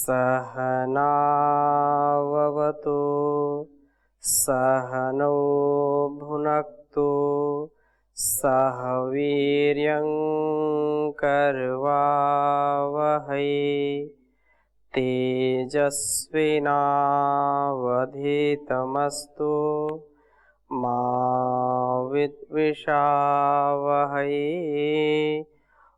सहनाववतु सहनौ भुनक्तु सह वीर्यं करवावहै तेजस्विनावधीतमस्तु मा विद्विषावहै।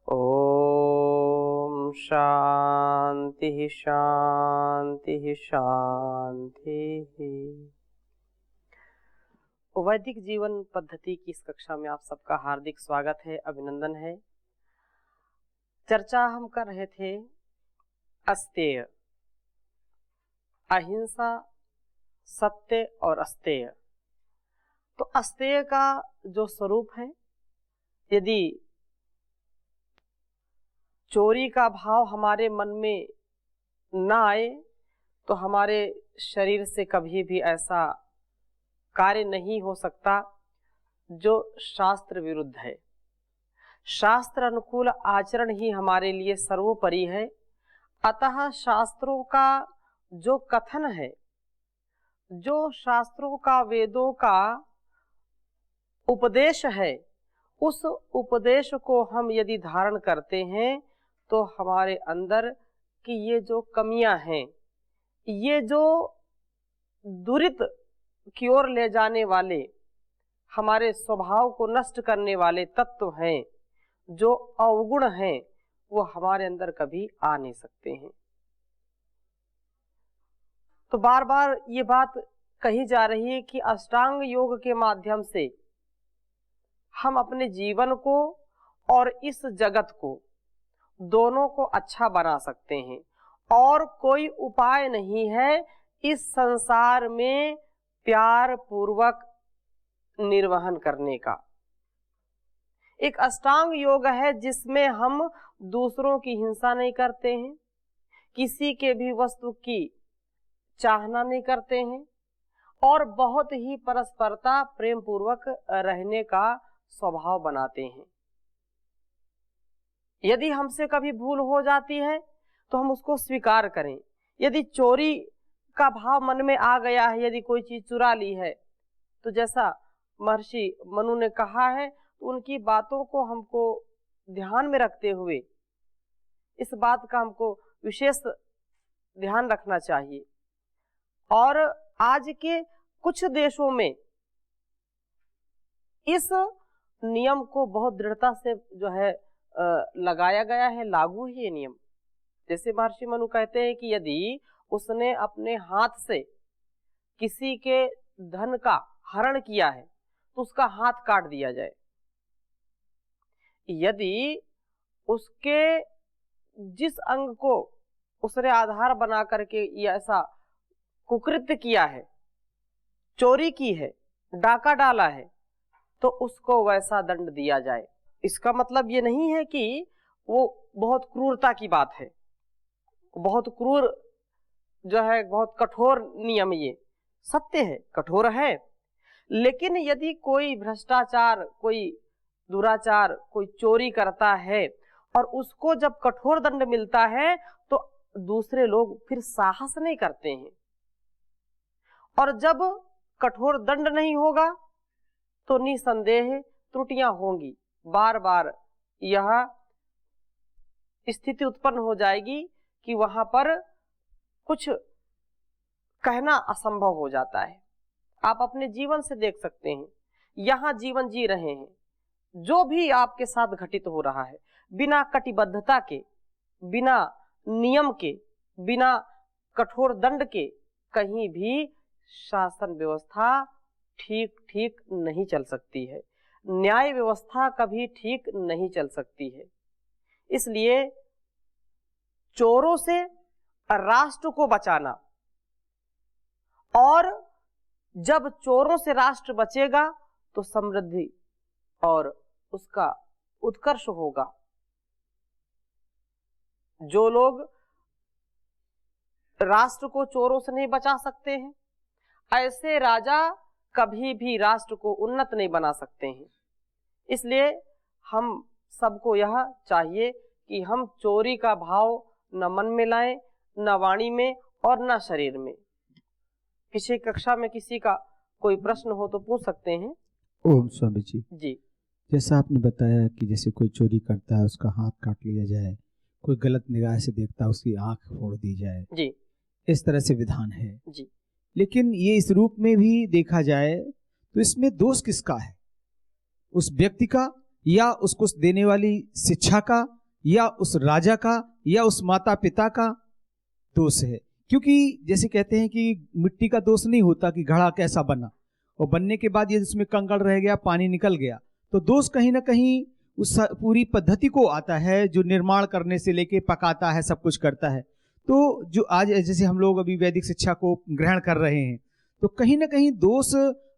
ओम शांति शांति शांति। वैदिक जीवन पद्धति की इस कक्षा में आप सबका हार्दिक स्वागत है, अभिनंदन है। चर्चा हम कर रहे थे अस्तेय, अहिंसा, सत्य और अस्तेय। तो अस्तेय का जो स्वरूप है, यदि चोरी का भाव हमारे मन में न आए तो हमारे शरीर से कभी भी ऐसा कार्य नहीं हो सकता जो शास्त्र विरुद्ध है। शास्त्र अनुकूल आचरण ही हमारे लिए सर्वोपरि है। अतः शास्त्रों का जो कथन है, जो शास्त्रों का, वेदों का उपदेश है, उस उपदेश को हम यदि धारण करते हैं तो हमारे अंदर की ये जो कमियां हैं, ये जो दुरित की ओर ले जाने वाले, हमारे स्वभाव को नष्ट करने वाले तत्व हैं, जो अवगुण हैं, वो हमारे अंदर कभी आ नहीं सकते हैं। तो बार बार ये बात कही जा रही है कि अष्टांग योग के माध्यम से हम अपने जीवन को और इस जगत को, दोनों को अच्छा बना सकते हैं। और कोई उपाय नहीं है इस संसार में प्यार पूर्वक निर्वहन करने का। एक अष्टांग योग है जिसमें हम दूसरों की हिंसा नहीं करते हैं, किसी के भी वस्तु की चाहना नहीं करते हैं और बहुत ही परस्परता प्रेम पूर्वक रहने का स्वभाव बनाते हैं। यदि हमसे कभी भूल हो जाती है तो हम उसको स्वीकार करें। यदि चोरी का भाव मन में आ गया है, यदि कोई चीज चुरा ली है, तो जैसा महर्षि मनु ने कहा है, तो उनकी बातों को हमको ध्यान में रखते हुए इस बात का हमको विशेष ध्यान रखना चाहिए। और आज के कुछ देशों में इस नियम को बहुत दृढ़ता से जो है लगाया गया है, लागू है ये नियम। जैसे महर्षि मनु कहते हैं कि यदि उसने अपने हाथ से किसी के धन का हरण किया है तो उसका हाथ काट दिया जाए। यदि उसके जिस अंग को उसने आधार बना करके ये ऐसा कुकृत्य किया है, चोरी की है, डाका डाला है, तो उसको वैसा दंड दिया जाए। इसका मतलब ये नहीं है कि वो बहुत क्रूरता की बात है, बहुत क्रूर जो है, बहुत कठोर नियम, ये सत्य है, कठोर है। लेकिन यदि कोई भ्रष्टाचार, कोई दुराचार, कोई चोरी करता है और उसको जब कठोर दंड मिलता है तो दूसरे लोग फिर साहस नहीं करते हैं। और जब कठोर दंड नहीं होगा तो निसंदेह त्रुटियां होंगी। बार बार यह स्थिति उत्पन्न हो जाएगी कि वहां पर कुछ कहना असंभव हो जाता है। आप अपने जीवन से देख सकते हैं, यहां जीवन जी रहे हैं, जो भी आपके साथ घटित हो रहा है, बिना कटिबद्धता के, बिना नियम के, बिना कठोर दंड के कहीं भी शासन व्यवस्था ठीक नहीं चल सकती है, न्याय व्यवस्था कभी ठीक नहीं चल सकती है। इसलिए चोरों से राष्ट्र को बचाना, और जब चोरों से राष्ट्र बचेगा तो समृद्धि और उसका उत्कर्ष होगा। जो लोग राष्ट्र को चोरों से नहीं बचा सकते हैं, ऐसे राजा कभी भी राष्ट्र को उन्नत नहीं बना सकते हैं। इसलिए हम सबको यह चाहिए कि हम चोरी का भाव न मन में लाएं, न वाणी में और न शरीर में। पिछली कक्षा में किसी का कोई प्रश्न हो तो पूछ सकते हैं। ओम स्वामी जी, जी, जैसा आपने बताया कि जैसे कोई चोरी करता है उसका हाथ काट लिया जाए, कोई गलत निगाह से देखता है उसकी आंख फोड़ दी जाए, जी, इस तरह से विधान है। जी। लेकिन ये इस रूप में भी देखा जाए तो इसमें दोष किसका है? उस व्यक्ति का, या उसको देने वाली शिक्षा का, या उस राजा का, या उस माता पिता का दोष है? क्योंकि जैसे कहते हैं कि मिट्टी का दोष नहीं होता कि घड़ा कैसा बना, और बनने के बाद यदि उसमें कंकड़ रह गया, पानी निकल गया, तो दोष कहीं ना कहीं उस पूरी पद्धति को आता है जो निर्माण करने से लेके पकाता है, सब कुछ करता है। तो जो आज जैसे हम लोग अभी वैदिक शिक्षा को ग्रहण कर रहे हैं, तो कहीं ना कहीं दोष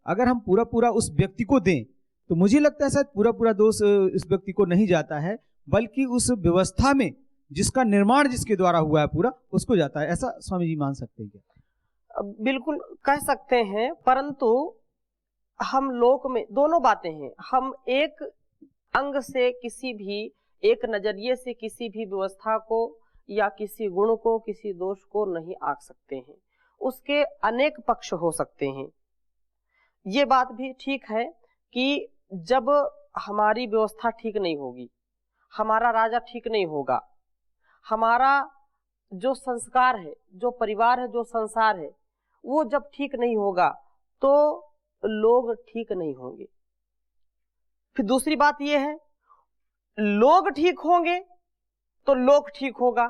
अगर हम पूरा पूरा उस व्यक्ति को दें तो मुझे लगता है शायद पूरा पूरा दोष इस व्यक्ति को नहीं जाता है, बल्कि उस व्यवस्था में जिसका निर्माण जिसके द्वारा हुआ है पूरा, उसको जाता है। ऐसा स्वामी जी मान सकते हैं क्या? बिल्कुल कह सकते हैं, परंतु हम लोक में दोनों बातें हैं। हम एक अंग से किसी भी एक नजरिए से किसी भी व्यवस्था को या किसी गुण को, किसी दोष को नहीं आंक सकते हैं। उसके अनेक पक्ष हो सकते हैं। ये बात भी ठीक है कि जब हमारी व्यवस्था ठीक नहीं होगी, हमारा राजा ठीक नहीं होगा, हमारा जो संस्कार है, जो परिवार है, जो संसार है, वो जब ठीक नहीं होगा तो लोग ठीक नहीं होंगे। फिर दूसरी बात ये है, लोग ठीक होंगे तो लोग ठीक होगा।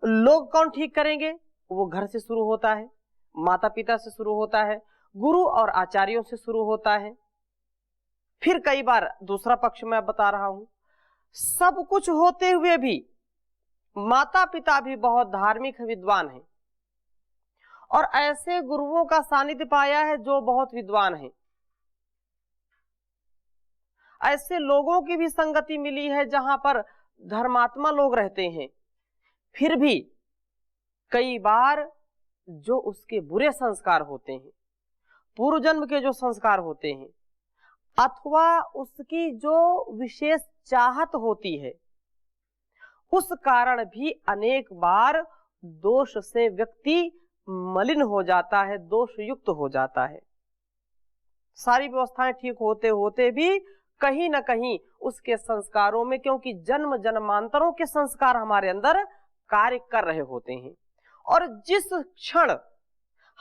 लोग कौन ठीक करेंगे? वो घर से शुरू होता है, माता पिता से शुरू होता है, गुरु और आचार्यों से शुरू होता है। फिर कई बार दूसरा पक्ष मैं बता रहा हूं, सब कुछ होते हुए भी माता पिता भी बहुत धार्मिक विद्वान हैं और ऐसे गुरुओं का सानिध्य पाया है जो बहुत विद्वान हैं। ऐसे लोगों की भी संगति मिली है जहां पर धर्मात्मा लोग रहते हैं, फिर भी कई बार जो उसके बुरे संस्कार होते हैं, पूर्व जन्म के जो संस्कार होते हैं, अथवा उसकी जो विशेष चाहत होती है, उस कारण भी अनेक बार दोष से व्यक्ति मलिन हो जाता है, दोष युक्त हो जाता है। सारी व्यवस्थाएं ठीक होते होते भी कहीं ना कहीं उसके संस्कारों में, क्योंकि जन्म जन्मांतरों के संस्कार हमारे अंदर कार्य कर रहे होते हैं, और जिस क्षण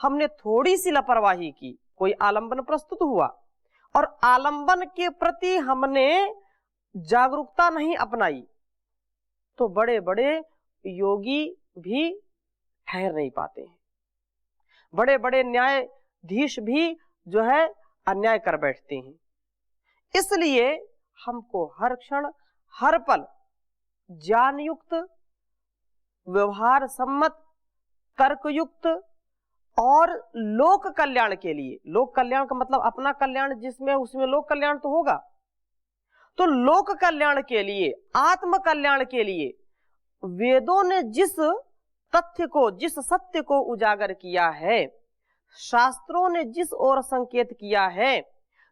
हमने थोड़ी सी लापरवाही की, कोई आलंबन प्रस्तुत हुआ और आलंबन के प्रति हमने जागरूकता नहीं अपनाई, तो बड़े बड़े योगी भी ठहर नहीं पाते हैं। बड़े बड़े न्यायाधीश भी जो है अन्याय कर बैठते हैं। इसलिए हमको हर क्षण हर पल ज्ञान युक्त, व्यवहार सम्मत, तर्कयुक्त और लोक कल्याण के लिए, लोक कल्याण का मतलब अपना कल्याण जिसमें उसमें लोक कल्याण तो होगा, तो लोक कल्याण के लिए, आत्म कल्याण के लिए वेदों ने जिस तथ्य को, जिस सत्य को उजागर किया है, शास्त्रों ने जिस ओर संकेत किया है,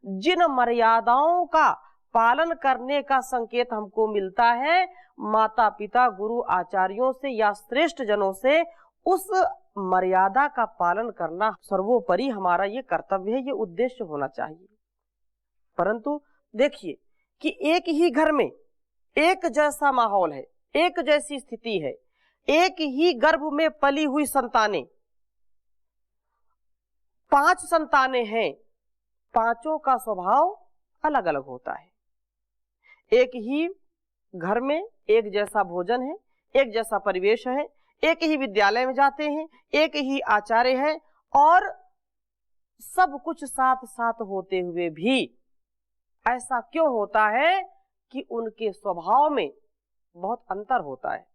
जिन मर्यादाओं का पालन करने का संकेत हमको मिलता है माता पिता गुरु आचार्यों से या श्रेष्ठ जनों से, उस मर्यादा का पालन करना सर्वोपरि हमारा ये कर्तव्य है, ये उद्देश्य होना चाहिए। परंतु देखिए कि एक ही घर में एक जैसा माहौल है, एक जैसी स्थिति है, एक ही गर्भ में पली हुई संतानें, 5 संतानें हैं, पांचों का स्वभाव अलग अलग होता है। एक ही घर में एक जैसा भोजन है, एक जैसा परिवेश है, एक ही विद्यालय में जाते हैं, एक ही आचार्य है, और सब कुछ साथ साथ होते हुए भी ऐसा क्यों होता है कि उनके स्वभाव में बहुत अंतर होता है।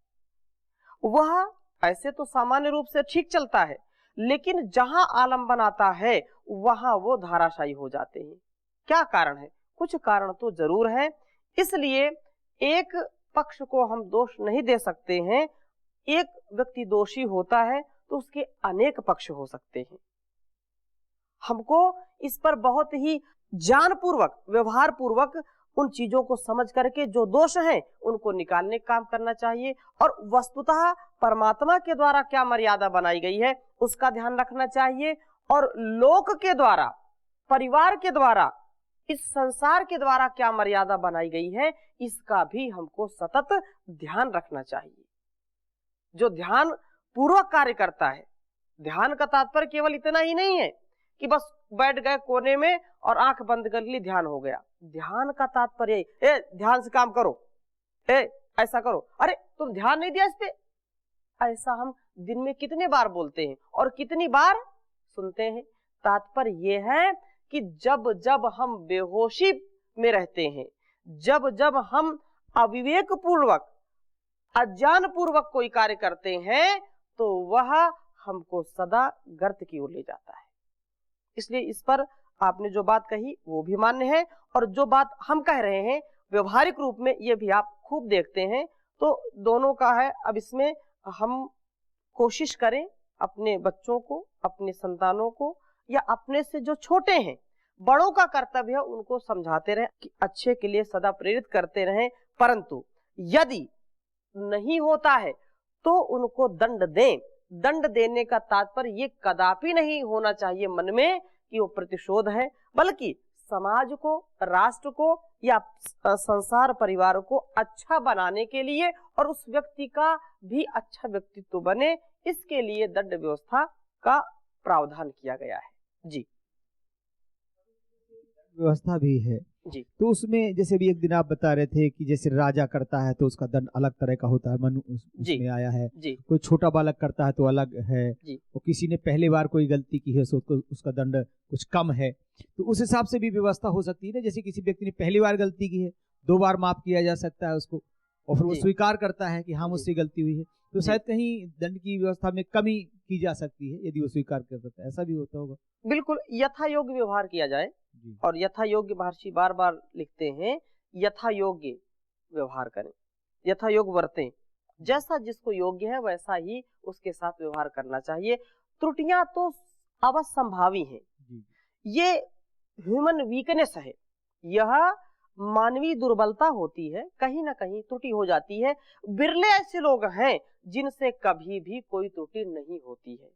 वह ऐसे तो सामान्य रूप से ठीक चलता है, लेकिन जहां आलंबन आता है वहां वो धाराशायी हो जाते हैं। क्या कारण है? कुछ कारण तो जरूर है, इसलिए एक पक्ष को हम दोष नहीं दे सकते हैं। एक व्यक्ति दोषी होता है तो उसके अनेक पक्ष हो सकते हैं। हमको इस पर बहुत ही ज्ञान पूर्वक, व्यवहार पूर्वक उन चीजों को समझ करके जो दोष हैं उनको निकालने का काम करना चाहिए, और वस्तुतः परमात्मा के द्वारा क्या मर्यादा बनाई गई है उसका ध्यान रखना चाहिए, और लोक के द्वारा, परिवार के द्वारा, इस संसार के द्वारा क्या मर्यादा बनाई गई है इसका भी हमको सतत ध्यान रखना चाहिए। जो ध्यान पूर्वक कार्य करता है, ध्यान का तात्पर्य केवल इतना ही नहीं है कि बस बैठ गए कोने में और आंख बंद कर ली ध्यान हो गया। ध्यान का तात्पर्य ध्यान से काम करो, ऐसा करो, अरे तुम ध्यान नहीं दिया इस पे, ऐसा हम दिन में कितने बार बोलते हैं और कितनी बार सुनते हैं। तात्पर्य यह है कि जब जब हम बेहोशी में रहते हैं, जब जब हम अविवेक पूर्वक, अज्ञान पूर्वक कोई कार्य करते हैं तो वह हमको सदा गर्त की ओर ले जाता है। इसलिए इस पर आपने जो बात कही वो भी मान्य है, और जो बात हम कह रहे हैं व्यवहारिक रूप में ये भी आप खूब देखते हैं, तो दोनों का है। अब इसमें हम कोशिश करें अपने बच्चों को, अपने संतानों को, या अपने से जो छोटे हैं, बड़ों का कर्तव्य है उनको समझाते रहें कि अच्छे के लिए सदा प्रेरित करते रहें, परंतु यदि नहीं होता है तो उनको दंड दें। दंड देने का तात्पर्य ये कदापि नहीं होना चाहिए मन में कि वो प्रतिशोध है, बल्कि समाज को, राष्ट्र को या संसार परिवार को अच्छा बनाने के लिए और उस व्यक्ति का भी अच्छा व्यक्तित्व बने, इसके लिए दंड व्यवस्था का प्रावधान किया गया है। जी, व्यवस्था भी है जी, तो उसमें जैसे भी एक दिन आप बता रहे थे कि जैसे राजा करता है तो उसका दंड अलग तरह का होता है, मनु उसमें आया है। जी, कोई छोटा बालक करता है तो अलग है, जी, और किसी ने पहले बार कोई गलती की है तो उसका दंड कुछ कम है। तो उस हिसाब से भी व्यवस्था हो सकती है ना, जैसे किसी व्यक्ति ने पहली बार गलती की है, 2 बार माफ किया जा सकता है उसको, और फिर वो जी, स्वीकार करता है कि हाँ जी, मुझसे गलती हुई है, तो जी। शायद कहीं दंड की व्यवस्था में कमी की जा सकती है यदि वो स्वीकार कर सकता है, ऐसा भी होता होगा। बिल्कुल यथा योग्य व्यवहार किया जाए, जी, और यथा योग्य महर्षि बार बार लिखते हैं यथा योग्य व्यवहार करें, यथा योग्य वर्तें। जैसा जिसको योग्य है वैसा ही उसके साथ व्यवहार करना चाहिए। त्रुटियां तो अवश्य संभावी हैं, जी, ये ह्यूमन वीकनेस है, यह मानवीय दुर्बलता होती है, कहीं ना कहीं त्रुटि हो जाती है। बिरले ऐसे लोग हैं जिनसे कभी भी कोई त्रुटि नहीं होती है,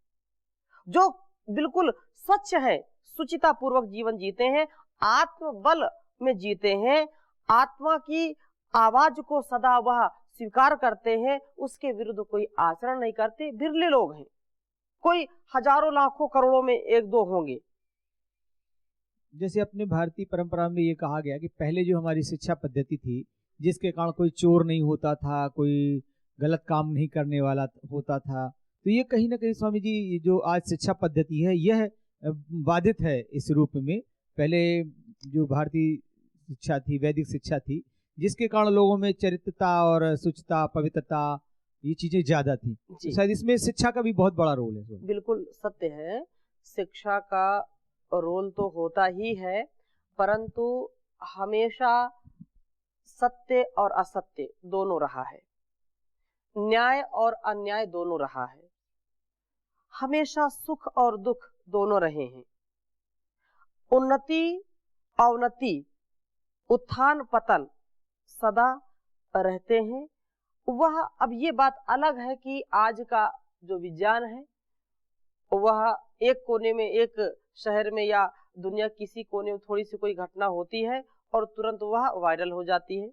जो बिल्कुल स्वच्छ है, सुचिता पूर्वक जीवन जीते हैं, आत्मबल में जीते हैं, आत्मा की आवाज को सदा वह स्वीकार करते हैं, उसके विरुद्ध कोई आचरण नहीं करते। बिरले लोग हैं, कोई हजारों लाखों करोड़ों में 1-2 होंगे। जैसे अपने भारतीय परंपरा में ये कहा गया कि पहले जो हमारी शिक्षा पद्धति थी, जिसके कारण कोई चोर नहीं होता था, कोई गलत काम नहीं करने वाला होता था, तो ये कहीं ना कहीं स्वामी जी ये जो आज शिक्षा पद्धति है यह बाधित है इस रूप में। पहले जो भारतीय शिक्षा थी, वैदिक शिक्षा थी, जिसके कारण लोगों में चरित्रता और शुचिता, पवित्रता, ये चीजें ज्यादा थी। तो शायद इसमें शिक्षा का भी बहुत बड़ा रोल है। बिल्कुल सत्य है, शिक्षा का रोल तो होता ही है, परंतु हमेशा सत्य और असत्य दोनों रहा है, न्याय और अन्याय दोनों रहा है, हमेशा सुख और दुख दोनों रहे हैं, उन्नति अवनति, उत्थान पतन सदा रहते हैं। वह अब ये बात अलग है कि आज का जो विज्ञान है वह एक कोने में, एक शहर में या दुनिया किसी कोने में थोड़ी सी कोई घटना होती है और तुरंत वह वायरल हो जाती है।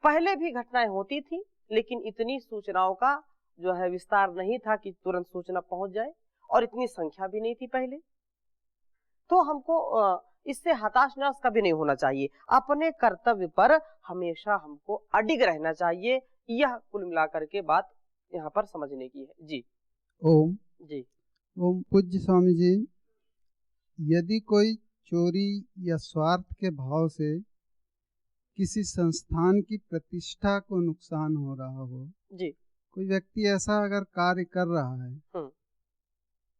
पहले भी घटनाएं होती थी, लेकिन इतनी सूचनाओं का जो है विस्तार नहीं था कि तुरंत सूचना पहुंच जाए, और इतनी संख्या भी नहीं थी पहले। तो हमको इससे हताश निराश कभी नहीं होना चाहिए, अपने कर्तव्य पर हमेशा हमको अडिग रहना चाहिए। यह कुल मिलाकर के बात यहाँ पर समझने की है। जी, ओम जी, ओम। पूज्य स्वामी जी, यदि कोई चोरी या स्वार्थ के भाव से किसी संस्थान की प्रतिष्ठा को नुकसान हो रहा हो, जी, कोई व्यक्ति ऐसा अगर कार्य कर रहा है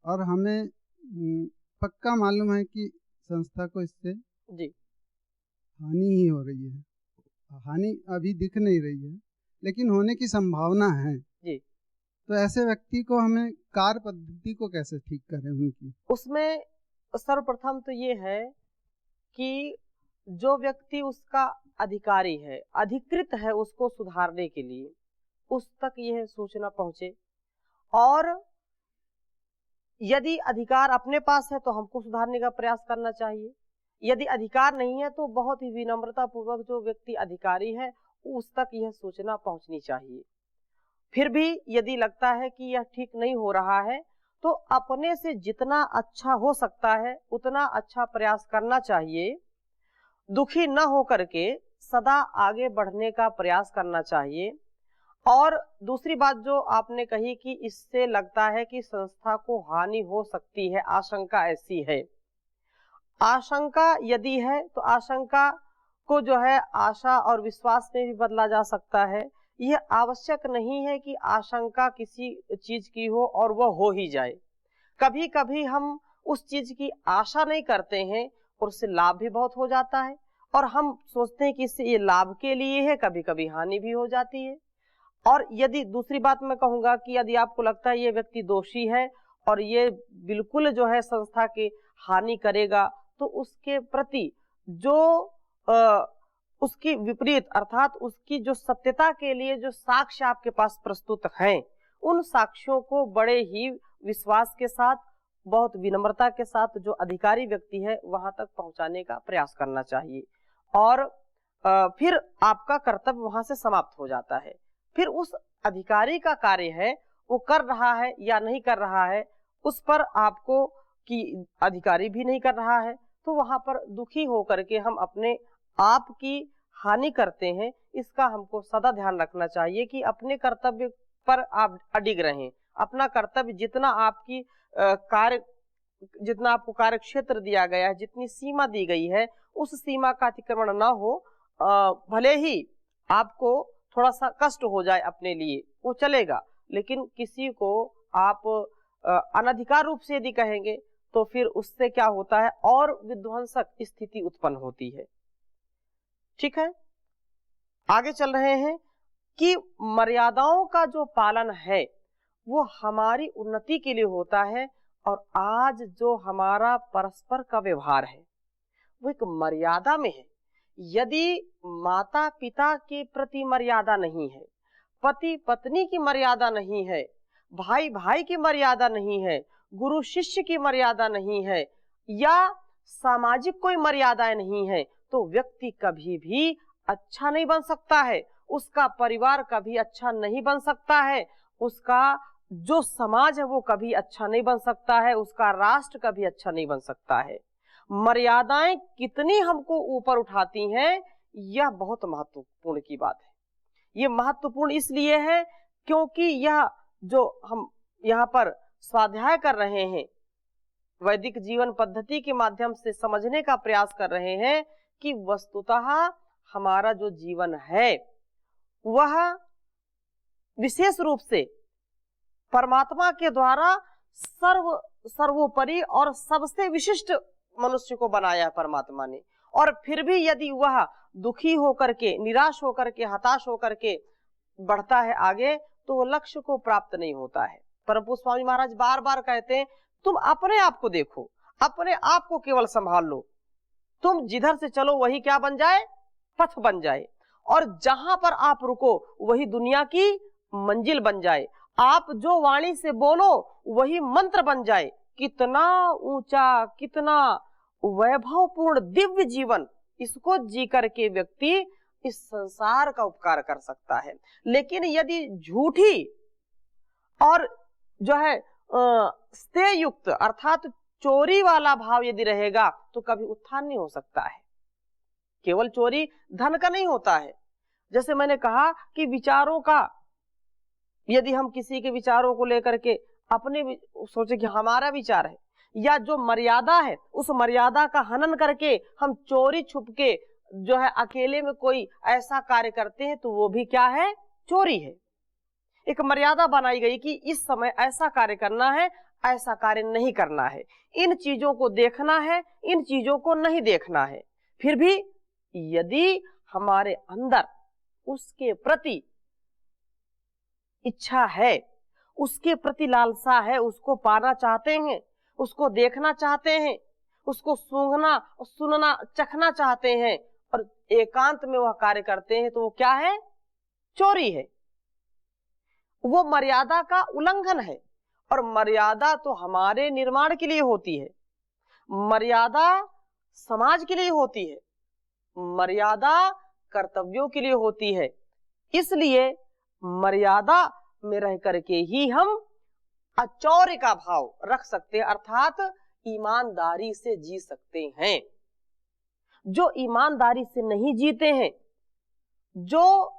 और हमें पक्का मालूम है कि संस्था को इससे जी, हानि ही हो रही है, हानि अभी दिख नहीं रही है लेकिन होने की संभावना है, जी, तो ऐसे व्यक्ति को हमें कार्य पद्धति को कैसे ठीक करें उनकी? उसमें सर्वप्रथम तो ये है कि जो व्यक्ति उसका अधिकारी है, अधिकृत है उसको सुधारने के लिए, उस तक यह सूचना पहुंचे। और यदि अधिकार अपने पास है तो हमको सुधारने का प्रयास करना चाहिए। यदि अधिकार नहीं है तो बहुत ही विनम्रता पूर्वक जो व्यक्ति अधिकारी है उस तक यह सूचना पहुंचनी चाहिए। फिर भी यदि लगता है कि यह ठीक नहीं हो रहा है तो अपने से जितना अच्छा हो सकता है उतना अच्छा प्रयास करना चाहिए। दुखी न होकर के सदा आगे बढ़ने का प्रयास करना चाहिए। और दूसरी बात जो आपने कही कि इससे लगता है कि संस्था को हानि हो सकती है, आशंका ऐसी है। आशंका यदि है तो आशंका को जो है आशा और विश्वास में भी बदला जा सकता है। यह आवश्यक नहीं है कि आशंका किसी चीज की हो और वह हो ही जाए। कभी कभी हम उस चीज की आशा नहीं करते हैं और उससे लाभ भी बहुत हो जाता है, और हम सोचते हैं कि इससे ये लाभ के लिए है, कभी कभी हानि भी हो जाती है। और यदि दूसरी बात मैं कहूंगा कि यदि आपको लगता है ये व्यक्ति दोषी है और ये बिल्कुल जो है संस्था की हानि करेगा, तो उसके प्रति जो उसकी विपरीत अर्थात उसकी जो सत्यता के लिए जो साक्ष्य आपके पास प्रस्तुत हैं, उन साक्ष्यों को बड़े ही विश्वास के साथ, बहुत विनम्रता के साथ जो अधिकारी व्यक्ति है वहां तक पहुंचाने का प्रयास करना चाहिए। और फिर आपका कर्तव्य वहां से समाप्त हो जाता है। फिर उस अधिकारी का कार्य है वो कर रहा है या नहीं कर रहा है, उस पर आपको कि अधिकारी भी नहीं कर रहा है तो वहां पर दुखी होकर के हम अपने आप की हानि करते हैं। इसका हमको सदा ध्यान रखना चाहिए कि अपने कर्तव्य पर आप अडिग रहें। अपना कर्तव्य जितना आपकी जितना आपको कार्य क्षेत्र दिया गया है, जितनी सीमा दी गई है, उस सीमा का अतिक्रमण ना हो। भले ही आपको थोड़ा सा कष्ट हो जाए अपने लिए, वो चलेगा, लेकिन किसी को आप अनधिकार रूप से यदि कहेंगे तो फिर उससे क्या होता है और विध्वंसक स्थिति उत्पन्न होती है। ठीक है, आगे चल रहे हैं कि मर्यादाओं का जो पालन है वो हमारी उन्नति के लिए होता है। और आज जो हमारा परस्पर का व्यवहार है वो एक मर्यादा में है। यदि माता पिता के प्रति मर्यादा नहीं है, पति पत्नी की मर्यादा नहीं है, भाई भाई की मर्यादा नहीं है, गुरु शिष्य की मर्यादा नहीं है, या सामाजिक कोई मर्यादाएं नहीं है, तो व्यक्ति कभी भी अच्छा नहीं बन सकता है, उसका परिवार कभी अच्छा नहीं बन सकता है, उसका जो समाज है वो कभी अच्छा नहीं बन सकता है, उसका राष्ट्र कभी अच्छा नहीं बन सकता है। मर्यादाएं कितनी हमको ऊपर उठाती हैं, यह बहुत महत्वपूर्ण की बात है। यह महत्वपूर्ण इसलिए है क्योंकि यह जो हम यहाँ पर स्वाध्याय कर रहे हैं, वैदिक जीवन पद्धति के माध्यम से समझने का प्रयास कर रहे हैं कि वस्तुतः हमारा जो जीवन है वह विशेष रूप से परमात्मा के द्वारा सर्वोपरि और सबसे विशिष्ट मनुष्य को बनाया है परमात्मा ने। और फिर भी यदि वह दुखी होकर के, निराश होकर के, हताश होकर के बढ़ता है आगे, तो वो लक्ष्य को प्राप्त नहीं होता है। परम पूज्य स्वामी महाराज बार बार कहते हैं, तुम अपने आप को देखो, अपने आप को केवल संभाल लो, तुम जिधर से चलो वही क्या बन जाए, पथ बन जाए, और जहां पर आप रुको वही दुनिया की मंजिल बन जाए। आप जो वाणी से बोलो वही मंत्र बन जाए। कितना ऊंचा, कितना वैभवपूर्ण दिव्य जीवन, इसको जी करके व्यक्ति इस संसार का उपकार कर सकता है। लेकिन यदि झूठी और जो है स्तेय युक्त अर्थात चोरी वाला भाव यदि रहेगा तो कभी उत्थान नहीं हो सकता है। केवल चोरी धन का नहीं होता है। जैसे मैंने कहा कि विचारों का, यदि हम किसी के विचारों को लेकर के अपने सोचे कि हमारा विचार है, या जो मर्यादा है उस मर्यादा का हनन करके हम चोरी छुप के जो है अकेले में कोई ऐसा कार्य करते हैं, तो वो भी क्या है, चोरी है। एक मर्यादा बनाई गई कि इस समय ऐसा कार्य करना है, ऐसा कार्य नहीं करना है, इन चीजों को देखना है, इन चीजों को नहीं देखना है। फिर भी यदि हमारे अंदर उसके प्रति इच्छा है, उसके प्रति लालसा है, उसको पाना चाहते हैं, उसको देखना चाहते हैं, उसको सूंघना, सुनना, चखना चाहते हैं और एकांत में वह कार्य करते हैं, तो वो क्या है? चोरी है। वो मर्यादा का उल्लंघन है। और मर्यादा तो हमारे निर्माण के लिए होती है, मर्यादा समाज के लिए होती है, मर्यादा कर्तव्यों के लिए होती है। इसलिए मर्यादा में रह करके ही हम अचौर्य का भाव रख सकते हैं, अर्थात ईमानदारी से जी सकते हैं। जो ईमानदारी से नहीं जीते हैं, जो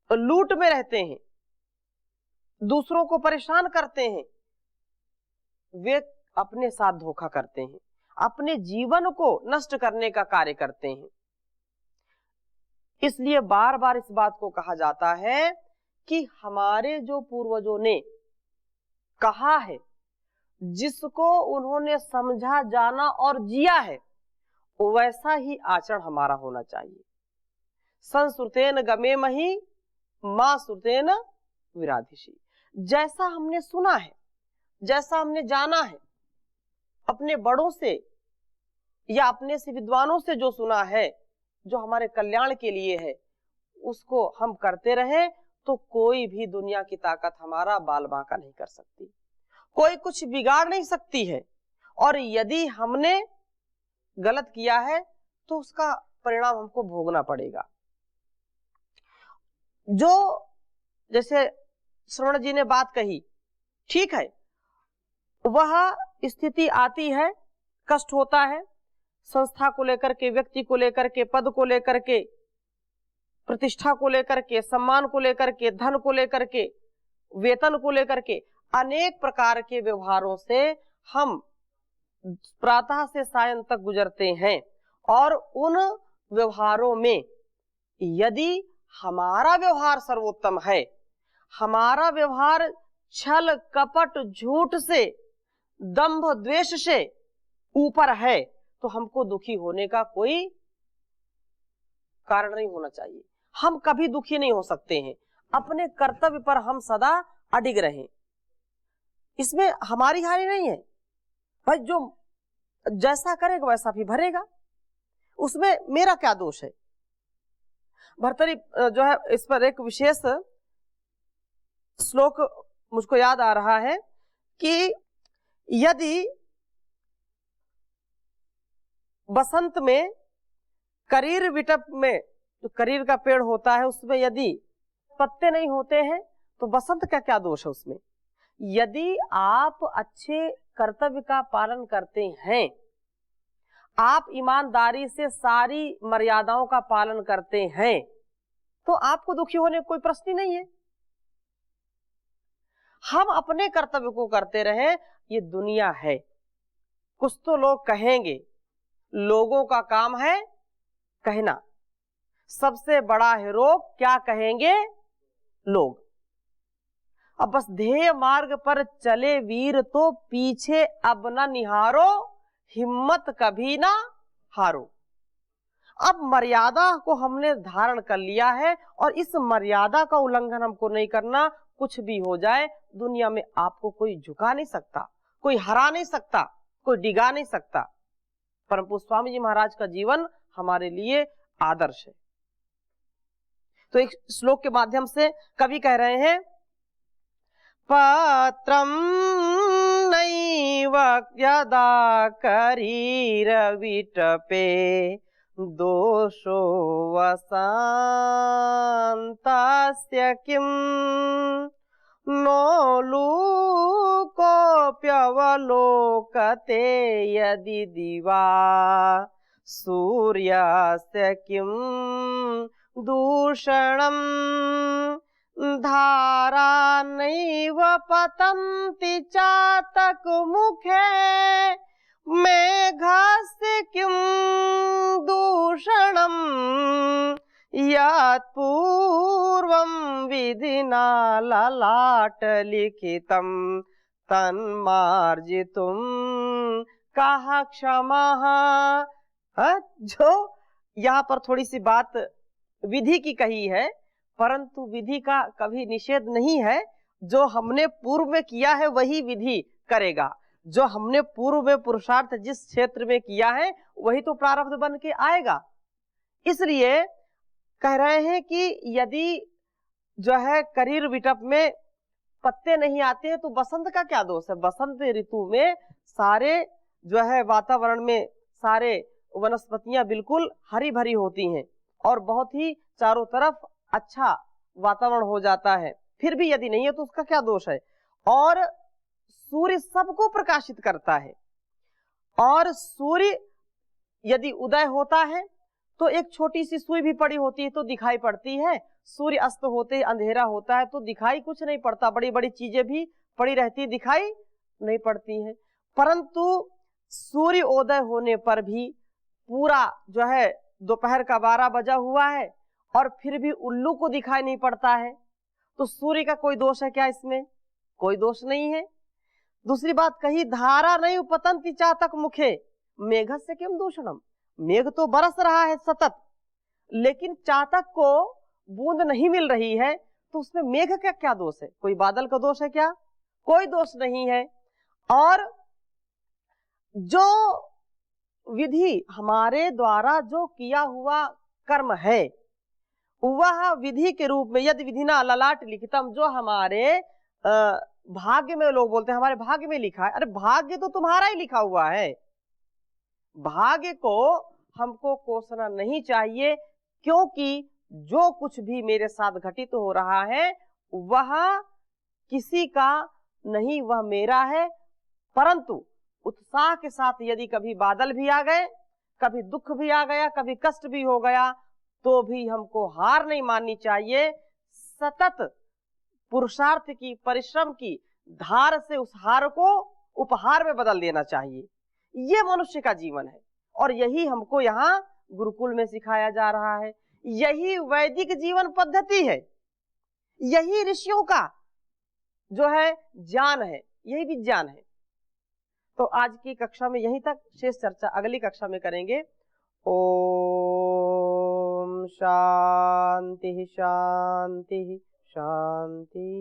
लूट में रहते हैं, दूसरों को परेशान करते हैं, वे अपने साथ धोखा करते हैं, अपने जीवन को नष्ट करने का कार्य करते हैं। इसलिए बार बार इस बात को कहा जाता है कि हमारे जो पूर्वजों ने कहा है, जिसको उन्होंने समझा, जाना और जिया है, वैसा ही आचरण हमारा होना चाहिए। संस्रुतेन गमेमहि मां श्रुतेन विराधिषि। जैसा हमने सुना है, जैसा हमने जाना है, अपने बड़ों से या अपने से विद्वानों से जो सुना है, जो हमारे कल्याण के लिए है, उसको हम करते रहे, तो कोई भी दुनिया की ताकत हमारा बाल बांका नहीं कर सकती, कोई कुछ बिगाड़ नहीं सकती है। और यदि हमने गलत किया है तो उसका परिणाम हमको भोगना पड़ेगा। जो जैसे श्रवण जी ने बात कही, ठीक है, वह स्थिति आती है, कष्ट होता है, संस्था को लेकर के, व्यक्ति को लेकर के, पद को लेकर के, प्रतिष्ठा को लेकर के, सम्मान को लेकर के, धन को लेकर के, वेतन को लेकर के, अनेक प्रकार के व्यवहारों से हम प्रातः से सायं तक गुजरते हैं। और उन व्यवहारों में यदि हमारा व्यवहार सर्वोत्तम है, हमारा व्यवहार छल कपट झूठ से, दंभ द्वेष से ऊपर है, तो हमको दुखी होने का कोई कारण नहीं होना चाहिए। हम कभी दुखी नहीं हो सकते हैं। अपने कर्तव्य पर हम सदा अडिग रहें, इसमें हमारी हानि नहीं है। भाई जो जैसा करेगा वैसा भी भरेगा, उसमें मेरा क्या दोष है। भर्तरी जो है, इस पर एक विशेष श्लोक मुझको याद आ रहा है कि यदि बसंत में करीर विटप में, जो करीर का पेड़ होता है, उसमें यदि पत्ते नहीं होते हैं तो बसंत का क्या दोष है उसमें। यदि आप अच्छे कर्तव्य का पालन करते हैं, आप ईमानदारी से सारी मर्यादाओं का पालन करते हैं, तो आपको दुखी होने का कोई प्रश्न ही नहीं है। हम अपने कर्तव्य को करते रहें। ये दुनिया है, कुछ तो लोग कहेंगे, लोगों का काम है कहना। सबसे बड़ा है रोग, क्या कहेंगे लोग। अब बस ध्येय मार्ग पर चले वीर, तो पीछे अब न निहारो, हिम्मत कभी ना हारो। अब मर्यादा को हमने धारण कर लिया है, और इस मर्यादा का उल्लंघन हमको नहीं करना। कुछ भी हो जाए, दुनिया में आपको कोई झुका नहीं सकता, कोई हरा नहीं सकता, कोई डिगा नहीं सकता। परम पूज्य स्वामी जी महाराज का जीवन हमारे लिए आदर्श है। तो एक श्लोक के माध्यम से कवि कह रहे हैं, पत्रम नैव यदा करीर विटपे, दोषो वसन्तस्य किं, नो लोकोऽप्यवलोकते यदि दिवा, सूर्यस्य किं दूषणम्, धारा नैव पतन्ति चातकमुखे, मेघस्य किं दूषणम्, यत् पूर्वं विधिना ललाटलिखितं, तन्मार्जितुं कः क्षमः। जो यहाँ पर थोड़ी सी बात विधि की कही है, परंतु विधि का कभी निषेध नहीं है। जो हमने पूर्व में किया है वही विधि करेगा। जो हमने पूर्व में पुरुषार्थ जिस क्षेत्र में किया है वही तो प्रारब्ध बन के आएगा। इसलिए कह रहे हैं कि यदि जो है करीर विटप में पत्ते नहीं आते हैं तो बसंत का क्या दोष है। बसंत ऋतु में सारे जो है वातावरण में सारे वनस्पतियां बिल्कुल हरी भरी होती हैं और बहुत ही चारों तरफ अच्छा वातावरण हो जाता है। फिर भी यदि नहीं है तो उसका क्या दोष है। और सूर्य सबको प्रकाशित करता है और सूर्य यदि उदय होता है तो एक छोटी सी सुई भी पड़ी होती है तो दिखाई पड़ती है, सूर्य अस्त होते अंधेरा होता है तो दिखाई कुछ नहीं पड़ता, बड़ी बड़ी चीजें भी पड़ी रहती दिखाई नहीं पड़ती हैं। परंतु सूर्योदय होने पर भी पूरा जो है दोपहर का 12 बजा हुआ है और फिर भी उल्लू को दिखाई नहीं पड़ता है, तो सूर्य का कोई दोष है क्या इसमें? कोई दोष नहीं है। दूसरी बात कही, धारा नहीं उपतंति चातक मुखे मेघस्य किम दूषणम। मेघ तो बरस रहा है सतत, लेकिन चातक को बूंद नहीं मिल रही है, तो उसमें मेघ का क्या दोष है? कोई बादल का दोष है क्या? कोई दोष नहीं है। और जो विधि हमारे द्वारा जो किया हुआ कर्म है वह विधि के रूप में, यदि विधि ना ललाट लिखितम, जो हमारे भाग्य में, लोग बोलते हैं हमारे भाग्य में लिखा है। अरे भाग्य तो तुम्हारा ही लिखा हुआ है, भाग्य को हमको कोसना नहीं चाहिए, क्योंकि जो कुछ भी मेरे साथ घटित हो रहा है वह किसी का नहीं, वह मेरा है। परंतु उत्साह के साथ यदि कभी बादल भी आ गए, कभी दुख भी आ गया, कभी कष्ट भी हो गया, तो भी हमको हार नहीं माननी चाहिए। सतत पुरुषार्थ की, परिश्रम की धार से उस हार को उपहार में बदल देना चाहिए। ये मनुष्य का जीवन है और यही हमको यहाँ गुरुकुल में सिखाया जा रहा है। यही वैदिक जीवन पद्धति है, यही ऋषियों का जो है ज्ञान है, यही विज्ञान है। तो आज की कक्षा में यहीं तक, शेष चर्चा अगली कक्षा में करेंगे। ओम शांति शांति शांति।